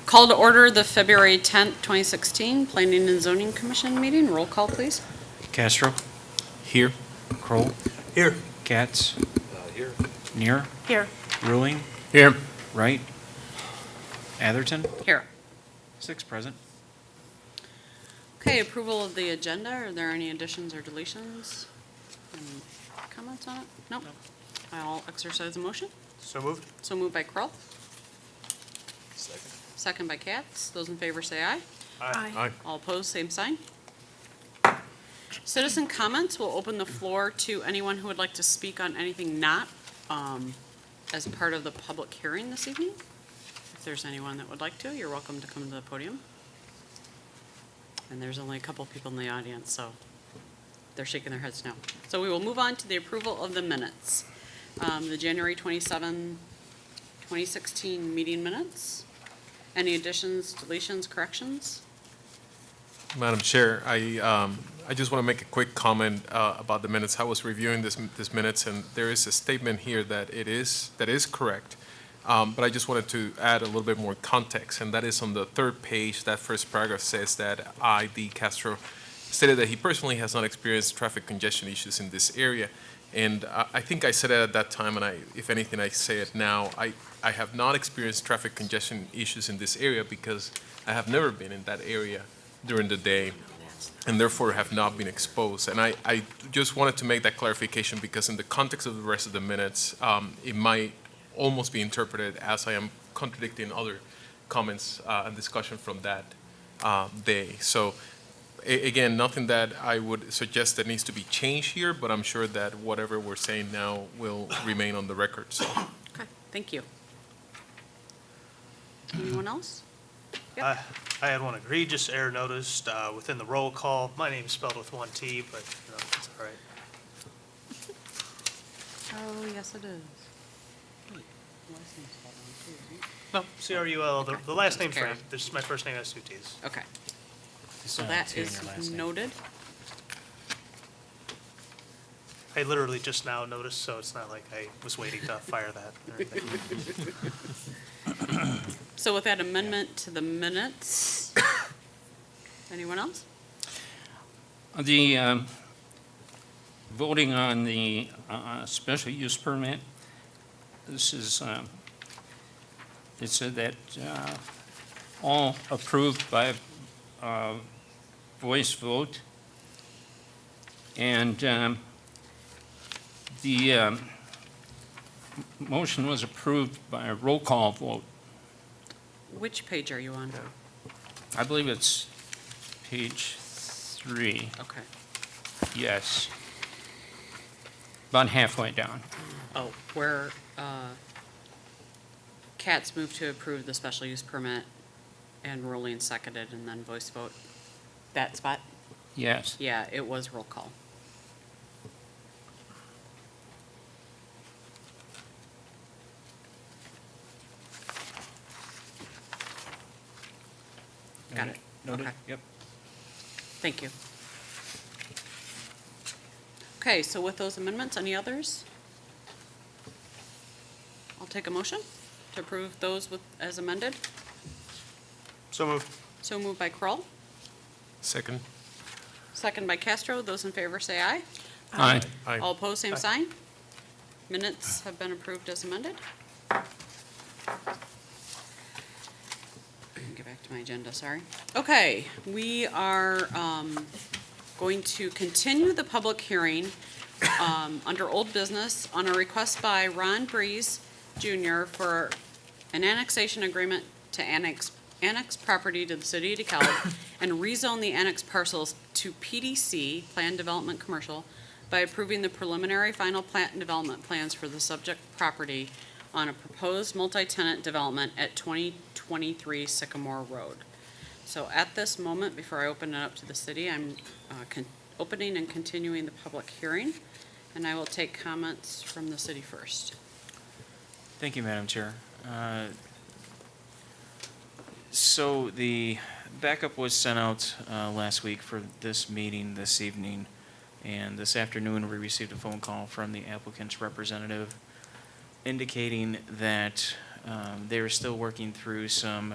Call to order the February 10th, 2016 Planning and Zoning Commission meeting. Roll call, please. Castro. Here. Kroll. Here. Katz. Here. Neer. Here. Ruling. Here. Wright. Atherton. Here. 6 present. Okay, approval of the agenda. Are there any additions or deletions? Any comments on it? Nope. I'll exercise a motion. So moved. So moved by Kroll, Second. second by Katz. Those in favor say aye. Aye. All opposed, same sign. Citizen comments will open the floor to anyone who would like to speak on anything not as part of the public hearing this evening. If there's anyone that would like to, you're welcome to come to the podium. And there's only a couple people in the audience, so they're shaking their heads no. So we will move on to the approval of the minutes. The January 27, 2016 meeting minutes. Any additions, deletions, corrections? Madam Chair, I just want to make a quick comment about the minutes. I was reviewing this minutes, and there is a statement here that is correct. But I just wanted to add a little bit more context, and that is on the third page. That first paragraph says that I.D. Castro stated that he personally has not experienced traffic congestion issues in this area. And I think I said it at that time, and if anything, I say it now. I have not experienced traffic congestion issues in this area because I have never been in that area during the day, and therefore have not been exposed. And I just wanted to make that clarification because in the context of the rest of the minutes, it might almost be interpreted as I am contradicting other comments and discussion from that day. So again, nothing that I would suggest that needs to be changed here, but I'm sure that whatever we're saying now will remain on the record. So. Okay, thank you. Anyone else? Yep. I had one egregious error noticed within the roll call. My name's spelled with one T, but it's all right. Oh, yes, it is. No, C-R-U-L, the last Take name's care. right. This is my first name has two T's. Okay, so that is noted. I literally just now noticed, so it's not like I was waiting to fire that or anything. So with that amendment to the minutes, anyone else? The voting on the special use permit, this is, it said that all approved by voice vote. And the motion was approved by a roll call vote. Which page are you on? I believe it's page 3. Okay. Yes. About halfway down. Oh, where Katz moved to approve the special use permit and Rolling seconded and then voice vote. That spot? Yes. Yeah, it was roll call. Got it. Noted. Okay. Yep. Thank you. Okay, so with those amendments, any others? I'll take a motion to approve those as amended. So moved. So moved by Kroll, Second. second by Castro. Those in favor say aye. Aye. Aye. All opposed, same Aye. sign. Minutes have been approved as amended. Get back to my agenda, sorry. Okay, we are going to continue the public hearing under old business on a request by Ron Breeze Jr. for an annexation agreement to annex property to the city of DeKalb and rezone the annex parcels to PDC, Plan Development Commercial, by approving the preliminary final plat and development plans for the subject property on a proposed multi-tenant development at 2023 Sycamore Road. So at this moment, before I open it up to the city, I'm opening and continuing the public hearing, and I will take comments from the city first. Thank you, Madam Chair. So the backup was sent out last week for this meeting this evening, and this afternoon we received a phone call from the applicant's representative indicating that they are still working through some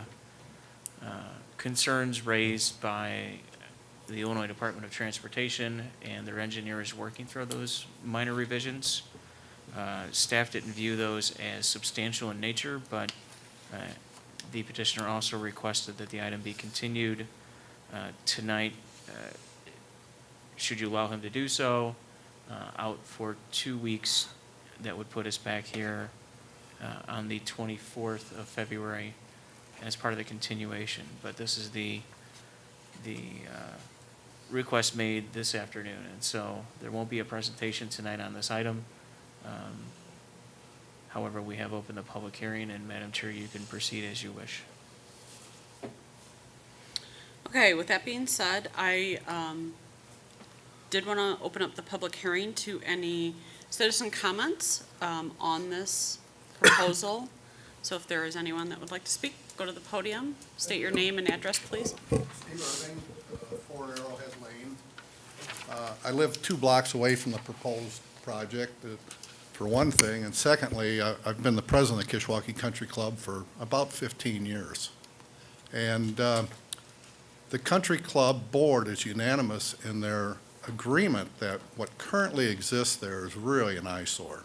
concerns raised by the Illinois Department of Transportation and their engineers working through those minor revisions. Staff didn't view those as substantial in nature, but the petitioner also requested that the item be continued tonight, should you allow him to do so, out for 2 weeks. That would put us back here on the 24th of February as part of the continuation. But this is the request made this afternoon, and so there won't be a presentation tonight on this item. However, we have opened the public hearing, and Madam Chair, you can proceed as you wish. Okay, with that being said, I did want to open up the public hearing to any citizen comments on this proposal. So if there is anyone that would like to speak, go to the podium, state your name and address, please. Steve Irving, 4 Arrowhead Lane. I live 2 blocks away from the proposed project, for one thing, and secondly, I've been the president of Kishwaukee Country Club for about 15 years. And the Country Club board is unanimous in their agreement that what currently exists there is really an eyesore.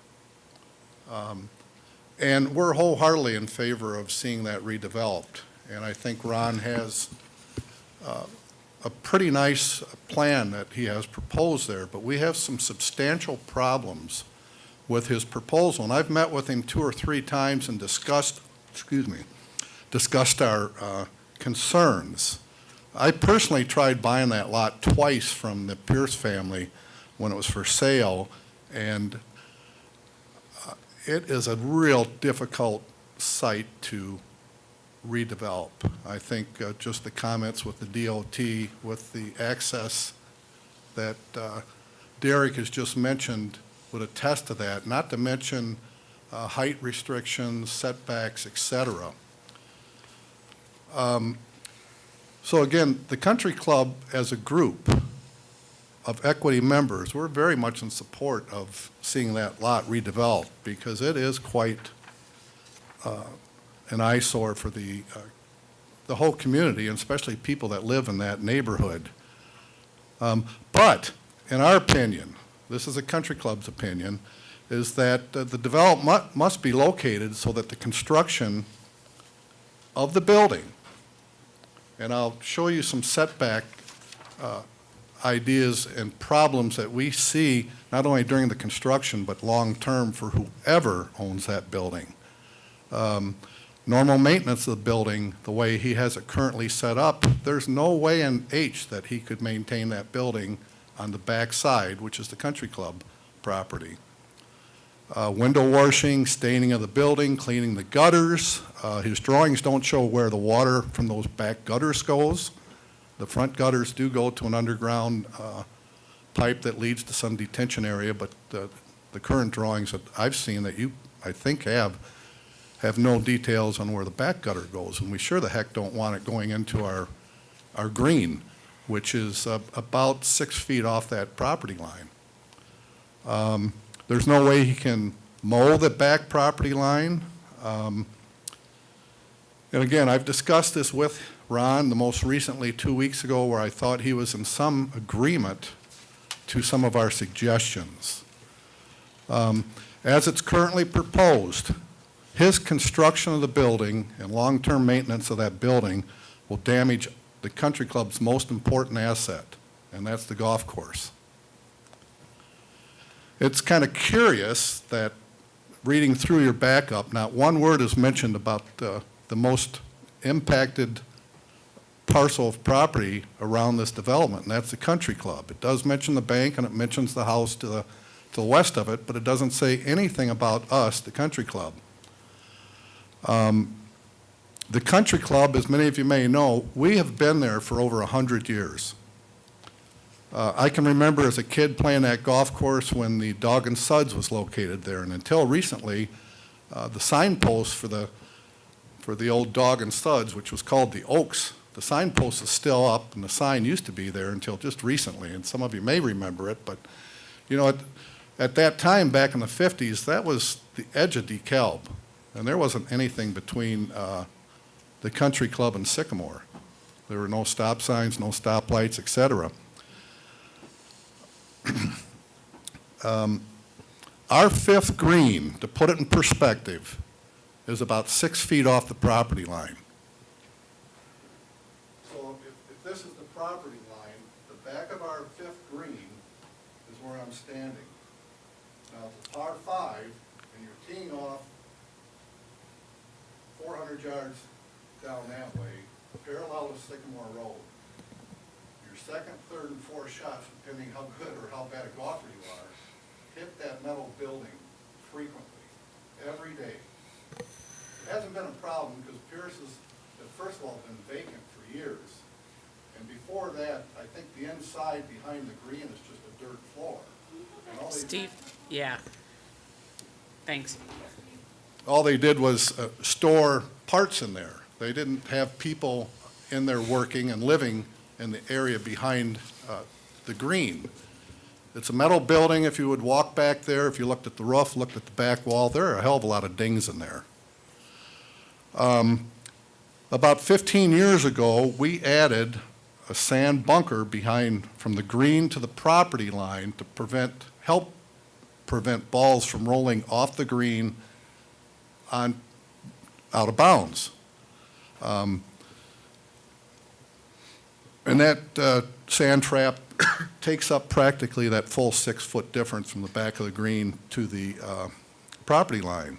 And we're wholeheartedly in favor of seeing that redeveloped. And I think Ron has a pretty nice plan that he has proposed there, but we have some substantial problems with his proposal. And I've met with him 2 or 3 times and discussed our concerns. I personally tried buying that lot twice from the Pierce family when it was for sale, and it is a real difficult site to redevelop. I think just the comments with the DOT, with the access that Derek has just mentioned would attest to that, not to mention height restrictions, setbacks, et cetera. So again, the Country Club as a group of equity members, we're very much in support of seeing that lot redeveloped because it is quite an eyesore for the whole community, and especially people that live in that neighborhood. But in our opinion, this is a Country Club's opinion, is that the development must be located so that the construction of the building, and I'll show you some setback ideas and problems that we see not only during the construction but long-term for whoever owns that building. Normal maintenance of the building, the way he has it currently set up, there's no way in H that he could maintain that building on the back side, which is the Country Club property. Window washing, staining of the building, cleaning the gutters. His drawings don't show where the water from those back gutters goes. The front gutters do go to an underground pipe that leads to some detention area, but the current drawings that I've seen that you, I think, have no details on where the back gutter goes, and we sure the heck don't want it going into our green, which is about 6 feet off that property line. There's no way he can mow the back property line. And again, I've discussed this with Ron, the most recently 2 weeks ago, where I thought he was in some agreement to some of our suggestions. As it's currently proposed, his construction of the building and long-term maintenance of that building will damage the Country Club's most important asset, and that's the golf course. It's kind of curious that reading through your backup, not one word is mentioned about the most impacted parcel of property around this development, and that's the Country Club. It does mention the bank and it mentions the house to the west of it, but it doesn't say anything about us, the Country Club. The Country Club, as many of you may know, we have been there for over 100 years. I can remember as a kid playing that golf course when the Dog and Suds was located there, and until recently, the signpost for the old Dog and Suds, which was called the Oaks, the signpost is still up, and the sign used to be there until just recently, and some of you may remember it, but you know, at that time back in the 50s, that was the edge of DeKalb, and there wasn't anything between the Country Club in Sycamore. There were no stop signs, no stoplights, et cetera. Our fifth green, to put it in perspective, is about 6 feet off the property line. So if this is the property line, the back of our fifth green is where I'm standing. Now, it's a par 5, and you're teeing off 400 yards down that way, parallel to Sycamore Road. Your second, third, and fourth shots, depending how good or how bad a golfer you are, hit that metal building frequently, every day. It hasn't been a problem because Pierce has, first of all, been vacant for years. And before that, I think the inside behind the green is just a dirt floor. And all they- Steve, yeah. Thanks. all they did was store parts in there. They didn't have people in there working and living in the area behind the green. It's a metal building. If you would walk back there, if you looked at the roof, looked at the back wall, there are a hell of a lot of dings in there. About 15 years ago, we added a sand bunker behind, from the green to the property line to help prevent balls from rolling off the green out of bounds. And that sand trap takes up practically that full 6-foot difference from the back of the green to the property line.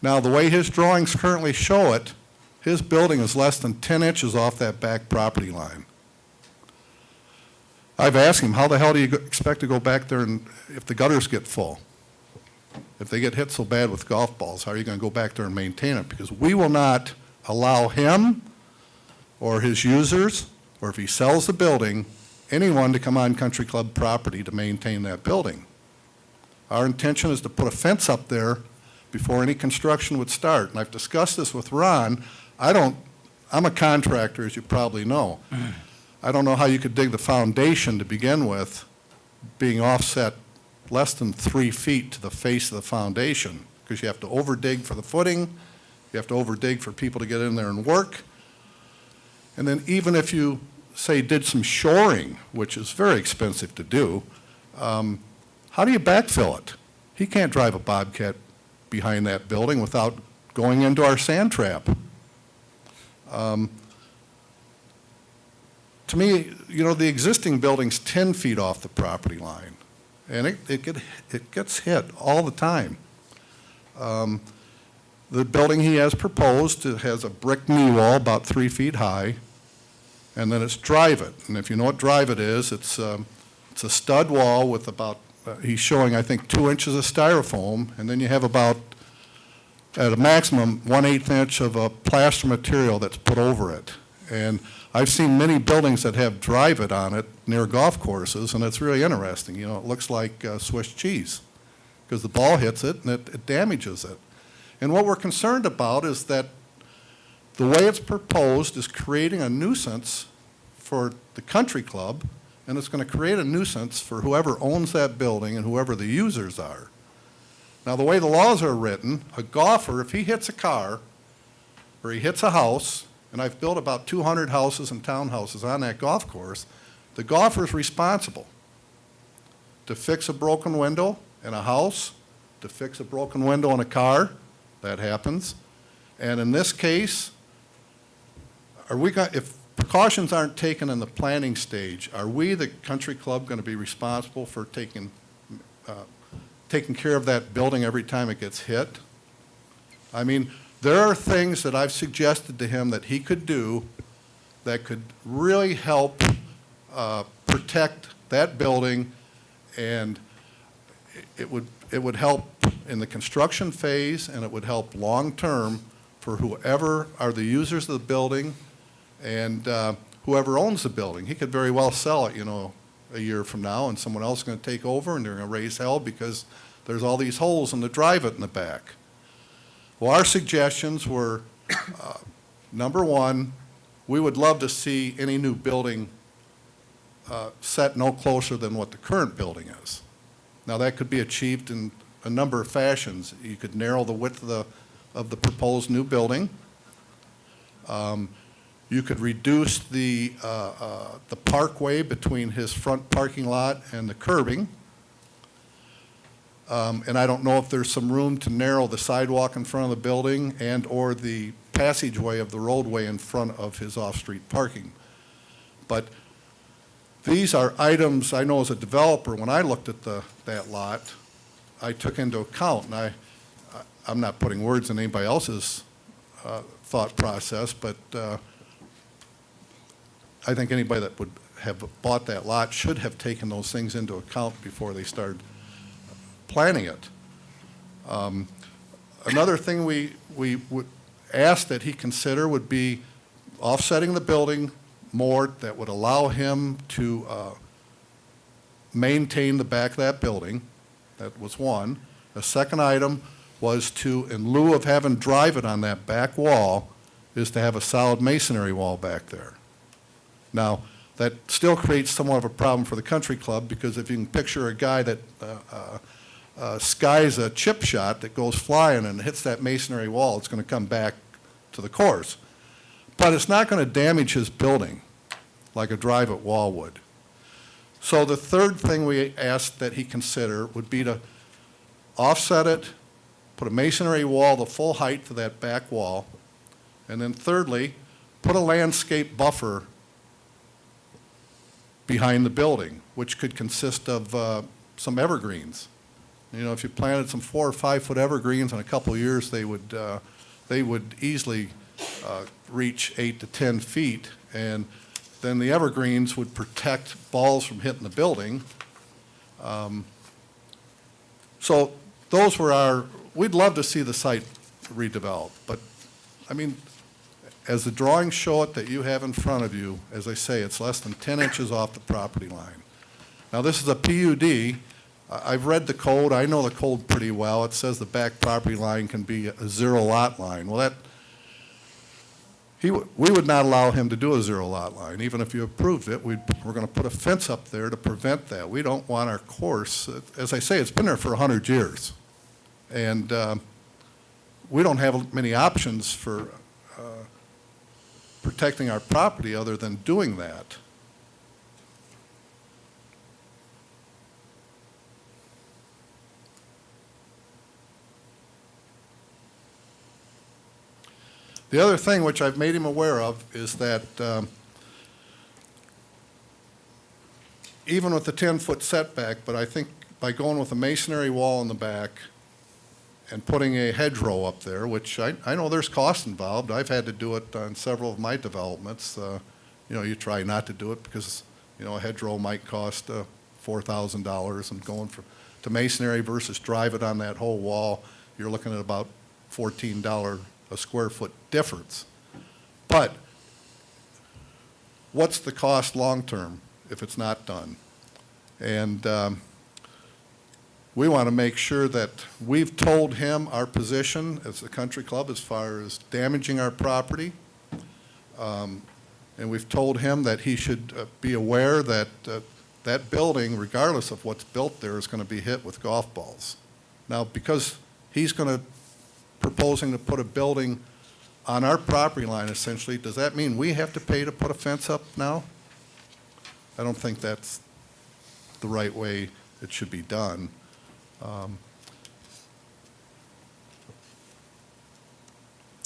Now, the way his drawings currently show it, his building is less than 10 inches off that back property line. I've asked him, how the hell do you expect to go back there and if the gutters get full? If they get hit so bad with golf balls, how are you going to go back there and maintain it? Because we will not allow him or his users, or if he sells the building, anyone to come on Country Club property to maintain that building. Our intention is to put a fence up there before any construction would start. And I've discussed this with Ron. I'm a contractor, as you probably know. I don't know how you could dig the foundation to begin with, being offset less than 3 feet to the face of the foundation, because you have to over-dig for the footing, you have to over-dig for people to get in there and work. And then even if you, say, did some shoring, which is very expensive to do, how do you backfill it? He can't drive a Bobcat behind that building without going into our sand trap. To me, you know, the existing building's 10 feet off the property line, and it gets hit all the time. The building he has proposed, it has a brick knee wall about 3 feet high, and then it's drive-it. And if you know what drive-it is, it's a stud wall with about, he's showing, I think, 2 inches of styrofoam, and then you have about, at a maximum, 1/8 inch of a plaster material that's put over it. And I've seen many buildings that have drive-it on it near golf courses, and it's really interesting. You know, it looks like Swiss cheese, because the ball hits it and it damages it. And what we're concerned about is that the way it's proposed is creating a nuisance for the country club, and it's going to create a nuisance for whoever owns that building and whoever the users are. Now, the way the laws are written, a golfer, if he hits a car or he hits a house, and I've built about 200 houses and townhouses on that golf course, the golfer is responsible to fix a broken window in a house, to fix a broken window in a car. That happens. And in this case, if precautions aren't taken in the planning stage, are we, the country club, going to be responsible for taking care of that building every time it gets hit? I mean, there are things that I've suggested to him that he could do that could really help protect that building, and it would help in the construction phase, and it would help long-term for whoever are the users of the building and whoever owns the building. He could very well sell it, you know, a year from now, and someone else is going to take over, and they're going to raise hell because there's all these holes in the drive-it in the back. Well, our suggestions were, number one, we would love to see any new building set no closer than what the current building is. Now, that could be achieved in a number of fashions. You could narrow the width of the proposed new building. You could reduce the parkway between his front parking lot and the curbing. And I don't know if there's some room to narrow the sidewalk in front of the building and/or the passageway of the roadway in front of his off-street parking. But these are items, I know as a developer, when I looked at that lot, I took into account, and I'm not putting words in anybody else's thought process, but I think anybody that would have bought that lot should have taken those things into account before they started planning it. Another thing we would ask that he consider would be offsetting the building more that would allow him to maintain the back of that building. That was one. The second item was to, in lieu of having drive it on that back wall, is to have a solid masonry wall back there. Now, that still creates somewhat of a problem for the country club, because if you can picture a guy that skies a chip shot that goes flying and hits that masonry wall, it's going to come back to the course. But it's not going to damage his building like a drive-it wall would. So the third thing we asked that he consider would be to offset it, put a masonry wall the full height to that back wall, and then thirdly, put a landscape buffer behind the building, which could consist of some evergreens. You know, if you planted some 4 or 5 foot evergreens in a couple of years, they would easily reach 8 to 10 feet, and then the evergreens would protect balls from hitting the building. So those were we'd love to see the site redeveloped, but I mean, as the drawings show it that you have in front of you, as I say, it's less than 10 inches off the property line. Now, this is a PUD. I've read the code. I know the code pretty well. It says the back property line can be a 0 lot line. Well, we would not allow him to do a 0 lot line. Even if you approved it, we're going to put a fence up there to prevent that. We don't want our course, as I say, it's been there for 100 years. And we don't have many options for protecting our property other than doing that. The other thing which I've made him aware of is that even with the 10-foot setback, but I think by going with a masonry wall in the back and putting a hedgerow up there, which I know there's cost involved. I've had to do it on several of my developments. You know, you try not to do it because, you know, a hedgerow might cost $4,000, and going to masonry versus drive it on that whole wall, you're looking at about $14 a square foot difference. But what's the cost long-term if it's not done? And we want to make sure that we've told him our position as the country club as far as damaging our property. And we've told him that he should be aware that that building, regardless of what's built there, is going to be hit with golf balls. Now, because he's proposing to put a building on our property line, essentially, does that mean we have to pay to put a fence up now? I don't think that's the right way it should be done.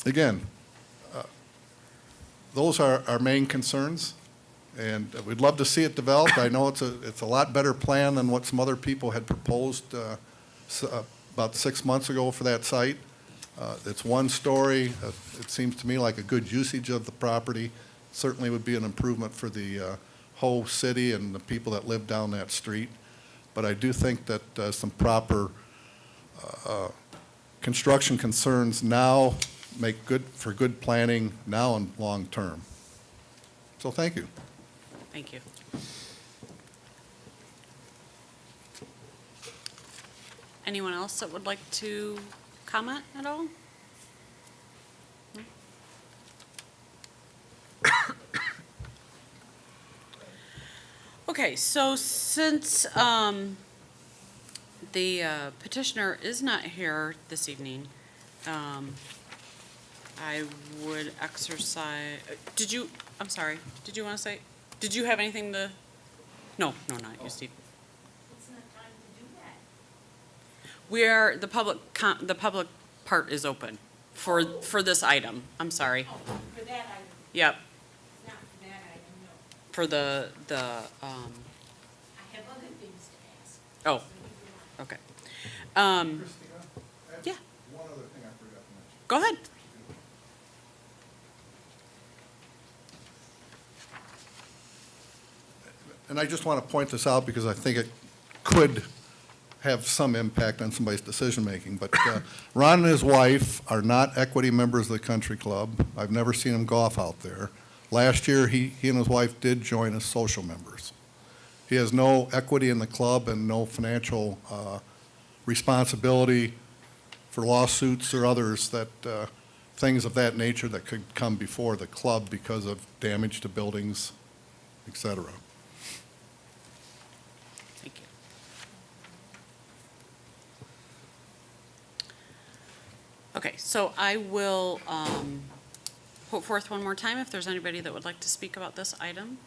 Again, those are our main concerns, and we'd love to see it developed. I know it's a lot better plan than what some other people had proposed about 6 months ago for that site. It's one story. It seems to me like a good usage of the property. Certainly would be an improvement for the whole city and the people that live down that street. But I do think that some proper construction concerns now make good for good planning now and long term. So thank you. Thank you. Anyone else that would like to comment at all? No? Okay, so since the petitioner is not here this evening, I would exercise, I'm sorry, did you want to say, did you have anything to? No, not you, Steve. It's not time to do that. The public part is open for this item. I'm sorry. For that item, Yep, not for that item, no. for I have other things to ask. oh, So if you want. okay. Christina, I have yeah. one other thing I forgot to mention. Go ahead. And I just want to point this out because I think it could have some impact on somebody's decision-making. But Ron and his wife are not equity members of the country club. I've never seen them golf out there. Last year, he and his wife did join as social members. He has no equity in the club and no financial responsibility for lawsuits or others things of that nature that could come before the club because of damage to buildings, et cetera. Thank you. Okay, so I will put forth one more time if there's anybody that would like to speak about this item.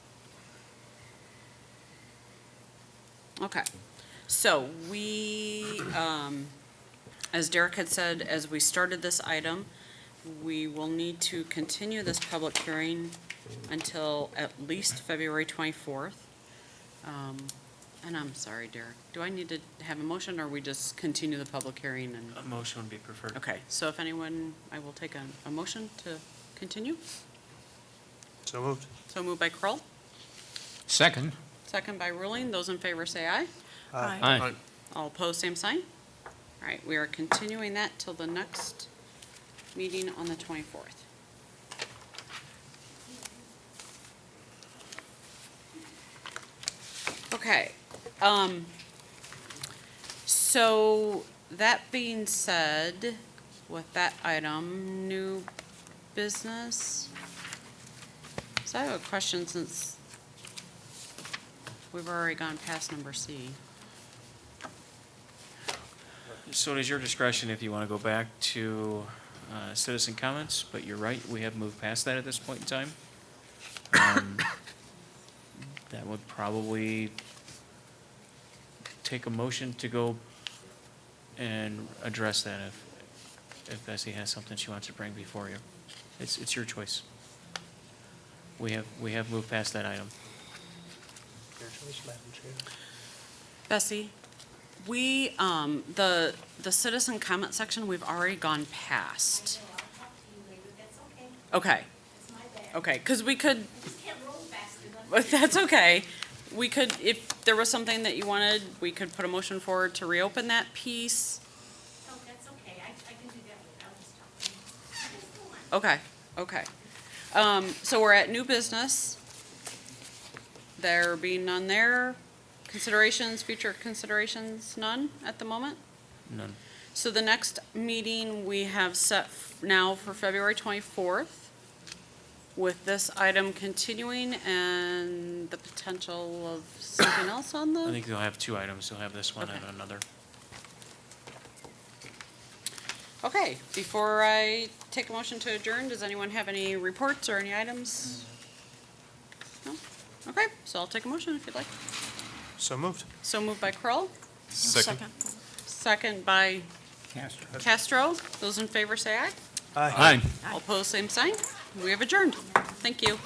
Okay, so we, as Derek had said, as we started this item, we will need to continue this public hearing until at least February 24th. And I'm sorry, Derek, do I need to have a motion, or we just continue the public hearing and? A motion would be preferred. Okay, so if anyone, I will take a motion to continue. So moved. So moved by Kroll, Second. second by Ruling. Those in favor say aye. Aye. All opposed, same sign. All right, we are continuing that till the next meeting on the 24th. Okay, so that being said, with that item, new business. So I have a question since we've already gone past number C. So it is your discretion if you want to go back to citizen comments, but you're right, we have moved past that at this point in time. That would probably take a motion to go and address that if Bessie has something she wants to bring before you. It's your choice. We have moved past that item. Your choice, Madam Chair. Bessie, we, the citizen comment section, we've already gone past. I know, I'll talk to you later, that's okay, Okay, that's my bad. okay, because we could, Just can't roll fast enough. but that's okay. We could, if there was something that you wanted, we could put a motion forward to reopen that piece. No, that's okay, I can do that later, I'll just talk to you. Just go on. Okay, okay. So we're at new business. There being none there. Considerations, future considerations, none at the moment? None. So the next meeting we have set now for February 24th, with this item continuing and the potential of something else on I the? think they'll have two items. They'll have this one and Okay. another. Okay, before I take a motion to adjourn, does anyone have any reports or any items? No? Okay, so I'll take a motion if you'd like. So moved. So moved by Kroll, Second. second by Castro. Castro. Those in favor say aye. Aye. All opposed, same sign. We have adjourned. Thank you.